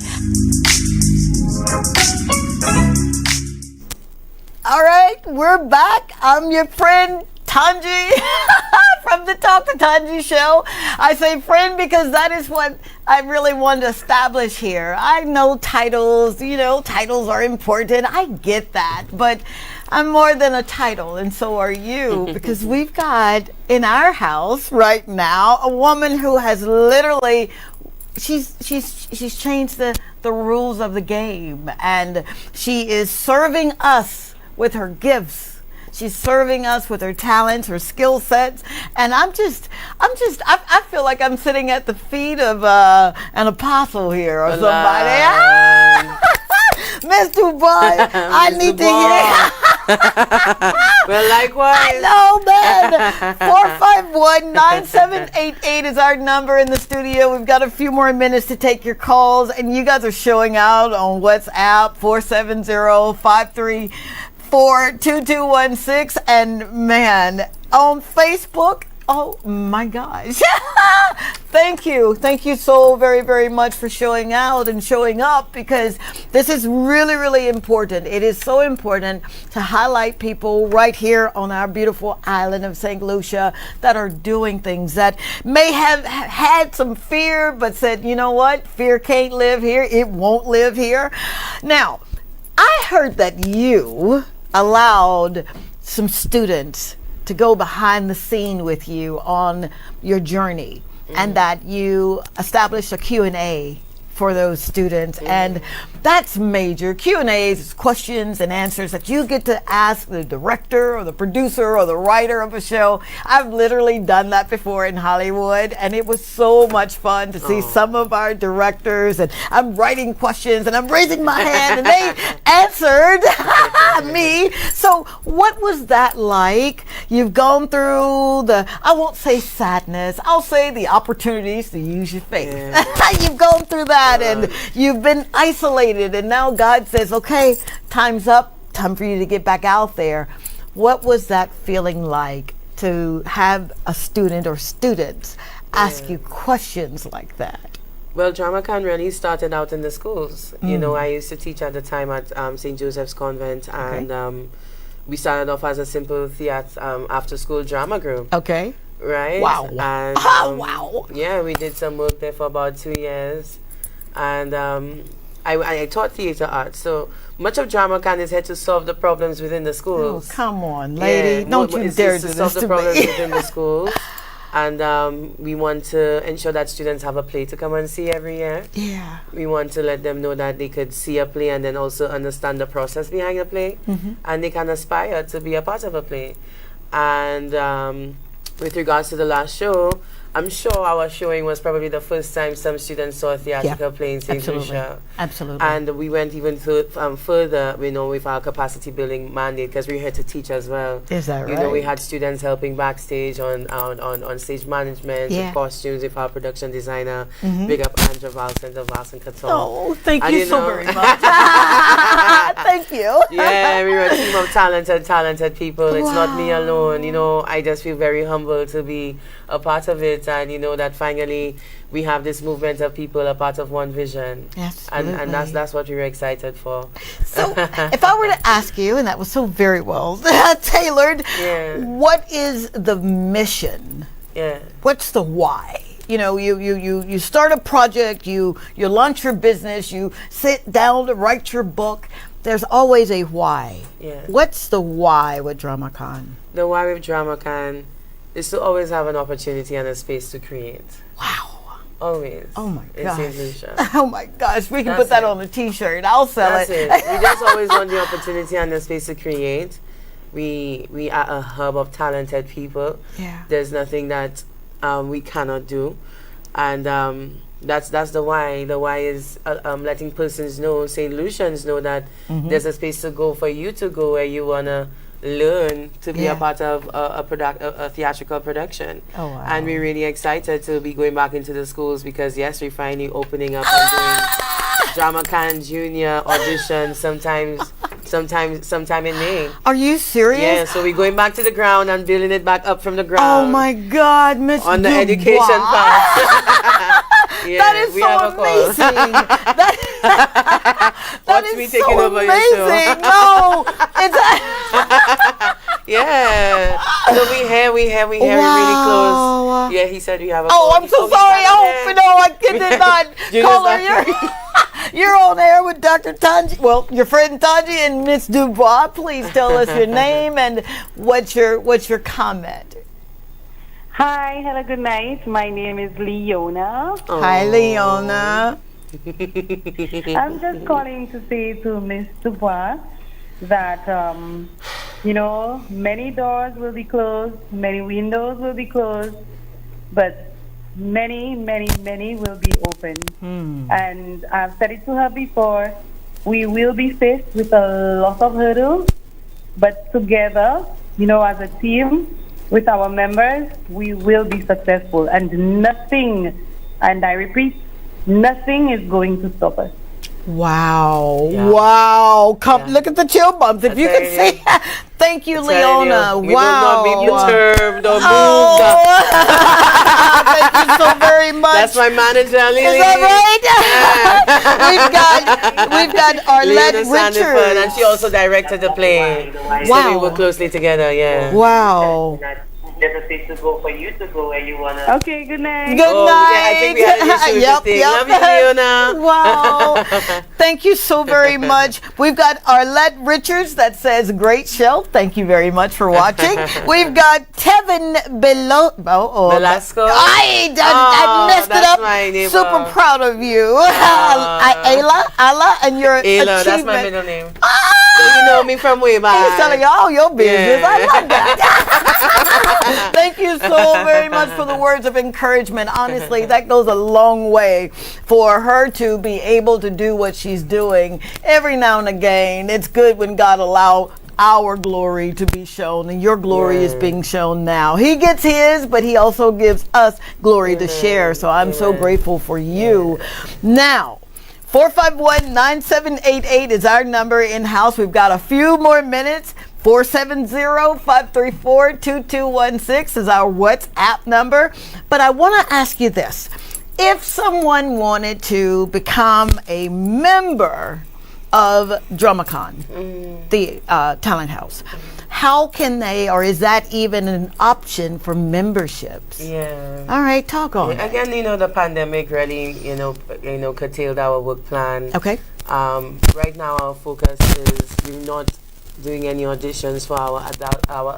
All right, we're back. I'm your friend, Tongie, from the Talk to Tongie show. I say friend because that is what I really want to establish here. I know titles, titles are important. I get that, but I'm more than a title, and so are you, because we've got in our house right now a woman who has literally she's changed the rules of the game, and she is serving us with her gifts She's serving us with her talents, her skill sets, and I feel like I'm sitting at the feet of an apostle here or somebody. Miss Dubois, I need to hear. Well, likewise. I know, man. 451-9788 is our number in the studio. We've got a few more minutes to take your calls, and you guys are showing out on WhatsApp 470-534-2216, and man, on Facebook. Oh my gosh. Thank you so very, very much for showing out and showing up, because this is really, really important. It is so important to highlight people right here on our beautiful island of St. Lucia that are doing things that may have had some fear, but said, you know what, fear can't live here. It won't live here. Now, I heard that you allowed some students to go behind the scene with you on your journey, and that you established a Q&A for those students, and that's major. Q&As is questions and answers that you get to ask the director or the producer or the writer of a show. I've literally done that before in Hollywood, and it was so much fun to see some of our directors, and I'm writing questions and I'm raising my hand and they answered me. So what was that like? You've gone through I won't say sadness, I'll say the opportunities to use your faith. You've gone through that, and you've been isolated, and now God says, okay, time's up, time for you to get back out there. What was that feeling like to have a student or students ask you questions like that? Well, DramaCon really started out in the schools. You know, I used to teach at the time at St. Joseph's Convent, and we started off as a simple theater after-school drama group. Okay. Right? Wow. And, wow. Yeah, we did some work there for about 2 years. And I taught theater arts, so much of DramaCon is here to solve the problems within the schools. Oh, come on, lady. Don't you dare do this solve the to problems me. within the schools. And we want to ensure that students have a play to come and see every year. Yeah. We want to let them know that they could see a play and then also understand the process behind the play. And they can aspire to be a part of a play. And with regards to the last show, I'm sure our showing was probably the first time some students saw a theatrical play in St. Lucia. Absolutely. And we went even further, you know, with our capacity building mandate, because we're here to teach as well. Is that right? You know, we had students helping backstage on stage management, with costumes, with our production designer. Big up Andra Valsen, the Valsen Couture. Oh, thank you so very much. Thank you. Yeah, we were a team of talented people. It's not me alone. You know, I just feel very humbled to be a part of it, and you know that finally we have this movement of people a part of one vision. Yes, and that's what we were excited for. So if I were to ask you, and that was so very well tailored, what is the mission? What's the why? You know, you start a project, you launch your business, you sit down to write your book. There's always a why. What's the why with DramaCon? The why with DramaCon is to always have an opportunity and a space to create. Wow. Always. Oh my in gosh. St. Lucia. Oh my gosh. We can put that on a t-shirt. I'll sell That's it. We just always want the opportunity and the space to create. We are a hub of talented people. Yeah. There's nothing that we cannot do. And that's the why. The why is letting persons know, St. Lucians know that there's a space to go for you to go where you want to learn to be a part of a theatrical production. Oh, wow. And we're really excited to be going back into the schools, because yes, we're finally opening up and doing DramaCon Junior auditions sometime in May. Are you serious? Yeah, so we're going back to the ground and building it back up from the ground. Oh my God, Miss On the Dubois. education part. That is so amazing. That is me so taking over your amazing. show. No, it's yeah. So we here, we're really close. Yeah, he said we have a Oh, I'm so sorry. Oh, no, I did not call her. You're on air with Dr. Tongie. Well, your friend Tongie and Miss Dubois. Please tell us your name and what's your comment. Hi, hello, good night. My name is Leona. Hi, Leona. I'm just calling to say to Miss Dubois that You know, many doors will be closed, many windows will be closed, but many, many, many will be open. And I've said it to her before, we will be faced with a lot of hurdles, but together, you know, as a team, with our members, we will be successful. And nothing, and I repeat, nothing is going to stop us. Wow. Yeah. Wow. Come look at the chill bumps. If you can see. Thank you, Leona. We will not be perturbed or moved. Thank you so very much. That's my manager, Lily. Is that right? We've got Arlette Richards. And she also directed the play. Wow. So we work closely together, yeah. Wow. Just a place to go for you to go where you wanna. Okay, good night. Good night. Yeah, I think we had an issue with the thing. Love you, Leona. Wow. Thank you so very much. We've got Arlette Richards that says, great show. Thank you very much for watching. We've got Tevin Velasco. I messed it that's up. my neighbor. Super proud of you. Ayla, and your Ayla, achievement. that's my middle name. You know me from way back. He's telling you all your business. Yeah. I love that. Thank you so very much for the words of encouragement. Honestly, that goes a long way for her to be able to do what she's doing every now and again. It's good when God allows our glory to be shown, and your glory is being shown now. He gets his, but he also gives us glory to share. So I'm so grateful for you. Now, 451-9788 is our number in-house. We've got a few more minutes. 470-534-2216 is our WhatsApp number. But I want to ask you this. If someone wanted to become a member of Dramacon, the talent house, how can they, or is that even an option for memberships? Yeah. All right, talk on. Again, you know, the pandemic really, curtailed our work plan. Okay. Right now, our focus is we're not doing any auditions for our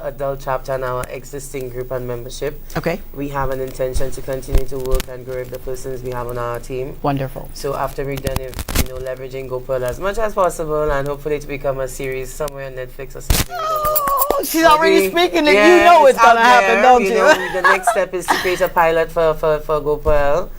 adult chapter and our existing group and membership. Okay. We have an intention to continue to work and grow with the persons we have on our team. Wonderful. So after we're done, leveraging GoPearl as much as possible and hopefully to become a series somewhere on Netflix or something. She's already speaking, and you know it's going to happen, don't you? The next step is to create a pilot for GoPearl.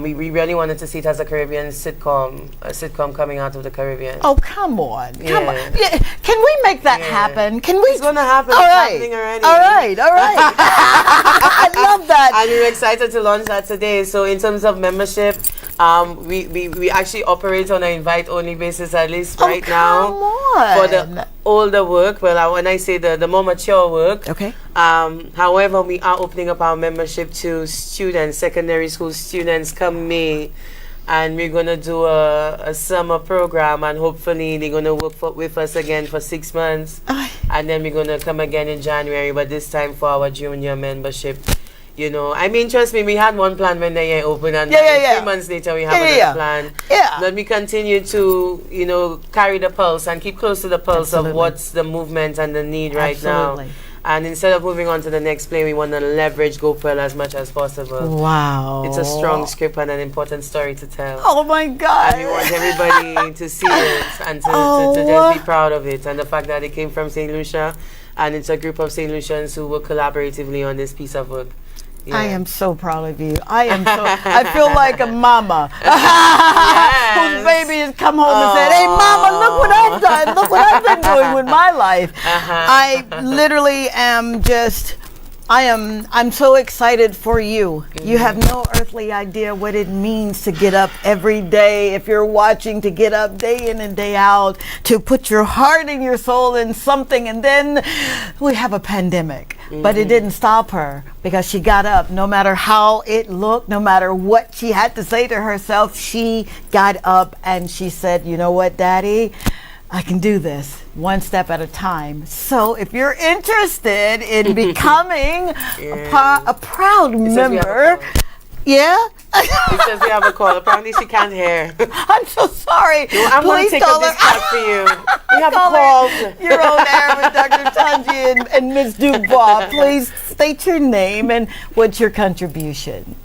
We really wanted to see it as a Caribbean sitcom, a sitcom coming out of the Caribbean. Oh, come on. Come on. Yeah. Can we make that happen? Can we? It's going to happen. All it's right. happening already. All right. I love that. And we're excited to launch that today. So in terms of membership, we actually operate on an invite-only basis, at least right now. For the older work, when I say the more mature work. Okay. However, we are opening up our membership to students, secondary school students come May. And we're going to do a summer program, and hopefully they're going to work with us again for 6 months. And then we're going to come again in January, but this time for our junior membership. I mean, trust me, we had one plan when the year opened, and 3 months later we have another plan. Yeah. But we continue to, carry the pulse and keep close to the pulse of what's the movement and the need right now. And instead of moving on to the next play, we want to leverage GoPearl as much as possible. Wow. It's a strong script and an important story to tell. Oh, my God. And we want everybody to see it and to just be proud of it. And the fact that it came from St. Lucia, and it's a group of St. Lucians who work collaboratively on this piece of work. Yeah. I am so proud of you. I feel like a mama whose baby has come home and said, hey, mama, look what I've done. Look what I've been doing with my life. I literally am I'm so excited for you. You have no earthly idea what it means to get up every day. If you're watching, to get up day in and day out, to put your heart and your soul in something. And then we have a pandemic. But it didn't stop her, because she got up. No matter how it looked, no matter what she had to say to herself, she got up and she said, you know what, Daddy? I can do this one step at a time. So if you're interested in becoming a proud member, It says we have a call. Apparently she can't hear. I'm so sorry. No, I'm going to take up this call for you. We have a call. You're on air with Dr. Tongie and Ms. Dubois. Please state your name and what's your contribution.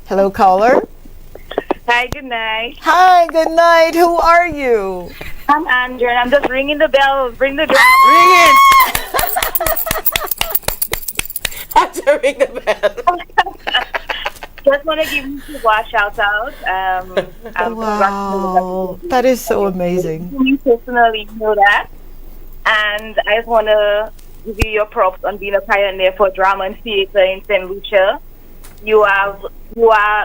Hello, caller. Hi, good night. Hi, good night. Who are you? I'm Andrea, and I'm just ringing the bell. Ring the drum. Ring it. I have to ring the bell. Just want to give you a shout out. Wow, that is so amazing. You personally know that, and I just want to give you your props on being a pioneer for drama and theater in St. Lucia. You are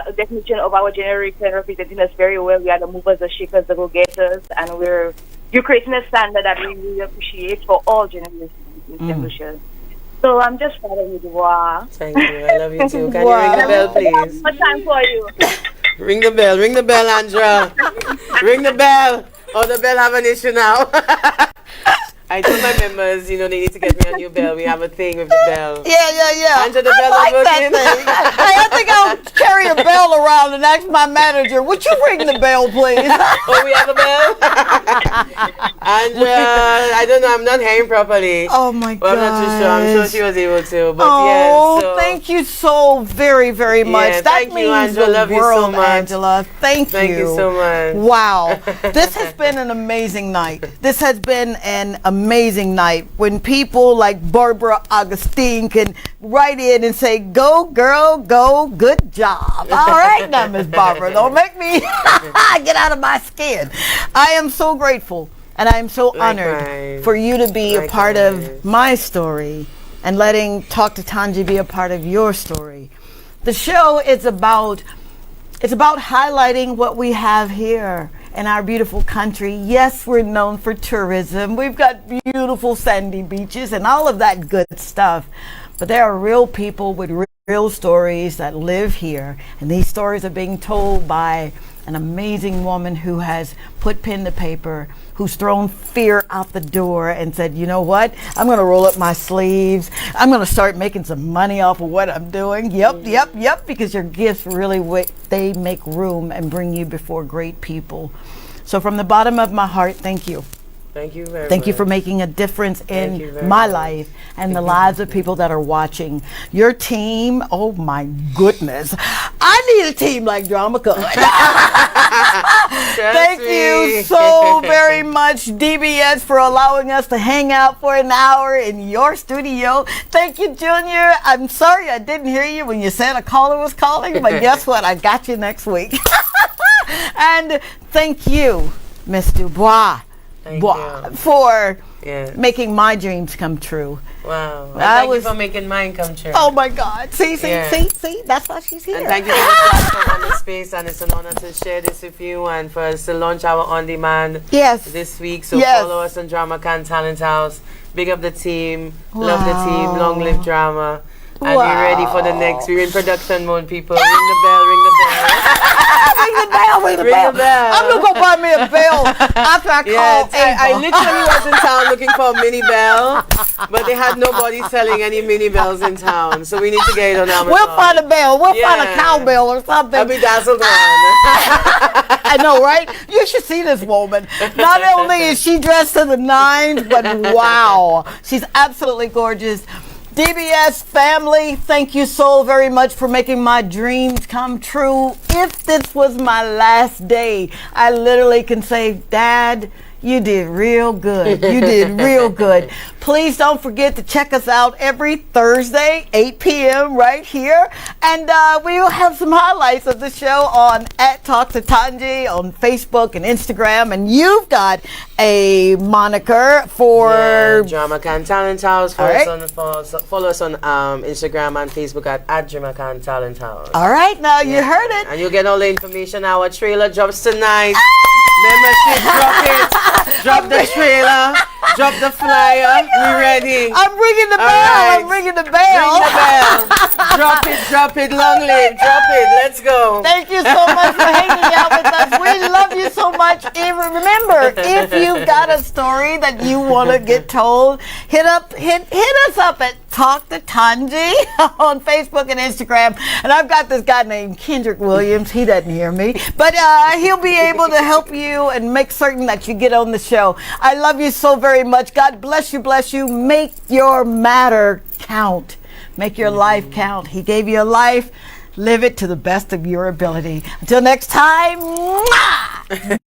a definition of our generation, representing us very well. We are the movers, the shakers, the go-getters, and you're creating a standard that we really appreciate for all generations in St. Lucia. So I'm just proud of you, Dubois. Thank you. I love you too. Can you ring the bell, please? What time for you? Ring the bell, Andrea. Ring the bell. Oh, the bell have an issue now. I told my members, they need to get me a new bell. We have a thing with the bell. Yeah. Andrea, the bell I is working. I think I'll carry a bell around and ask my manager, would you ring the bell, please? Oh, we have a bell? Andrea, I don't know. I'm not hearing properly. Oh, my God. I'm not too sure. I'm sure she was able to. But thank you so very, very much. Yeah, that thank means you, Angela. the Love you world, so much. Angela. Thank you so much. Wow. This has been an amazing night. This has been an amazing night when people like Barbara Augustine can write in and say, go, girl, go, good job. All right now, Miss Barbara. Don't make me get out of my skin. I am so grateful and I am so honored for you to be a part of my story and letting Talk to Tongie be a part of your story. The show is about highlighting what we have here in our beautiful country. Yes, we're known for tourism. We've got beautiful sandy beaches and all of that good stuff. But there are real people with real stories that live here. And these stories are being told by an amazing woman who has put pen to paper, who's thrown fear out the door and said, you know what? I'm going to roll up my sleeves. I'm going to start making some money off of what I'm doing. Yep, because your gifts really, they make room and bring you before great people. So from the bottom of my heart, thank you. Thank you very much. Thank you for making a difference in my life and the lives of people that are watching. Your team, oh my goodness. I need a team like Drama Club. Thank you so very much, DBS, for allowing us to hang out for an hour in your studio. Thank you, Junior. I'm sorry I didn't hear you when you said a caller was calling, but guess what? I got you next week. And thank you, Miss Dubois. For making my dreams come true. Wow. Thank you for making mine come true. Oh my God. See, that's why she's here. And thank you for the platform and the space, and it's an honor to share this with you and for us to launch our on-demand this week. So follow us on Drama Can Talent House. Big up the team. Love the team. Long live drama. And we're ready for the next. We're in production mode, people. Ring the bell, ring the bell. Ring the bell. I'm going to go buy me a bell after I call I literally was in town looking for a mini bell, but they had nobody selling any mini bells in town. So we need to get it on Amazon. We'll find a bell. We'll find a cowbell or something. I'll be dazzled on. I know, right? You should see this woman. Not only is she dressed to the nines, but wow. She's absolutely gorgeous. DBS family, thank you so very much for making my dreams come true. If this was my last day, I literally can say, Dad, you did real good. You did real good. Please don't forget to check us out every Thursday, 8 p.m. right here. And we will have some highlights of the show on @TalkToTongie on Facebook and Instagram. And you've got a moniker for Drama Can Talent House. Follow us on Instagram and Facebook at Drama Can Talent House. All right, now you heard it. And you'll get all the information. Our trailer drops tonight. Membership, drop it. Drop the trailer. Drop the flyer. We're ready. I'm ringing the bell. Right. I'm ringing the bell. Ring the bell. Drop it. Long live. Drop it. Let's go. Thank you so much for hanging out with us. We love you so much. Remember, if you've got a story that you want to get told, hit us up at Talk to Tongie on Facebook and Instagram. And I've got this guy named Kendrick Williams. He doesn't hear me, but he'll be able to help you and make certain that you get on the show. I love you so very much. God bless you, bless you. Make your matter count. Make your life count. He gave you a life. Live it to the best of your ability. Until next time. Mwah!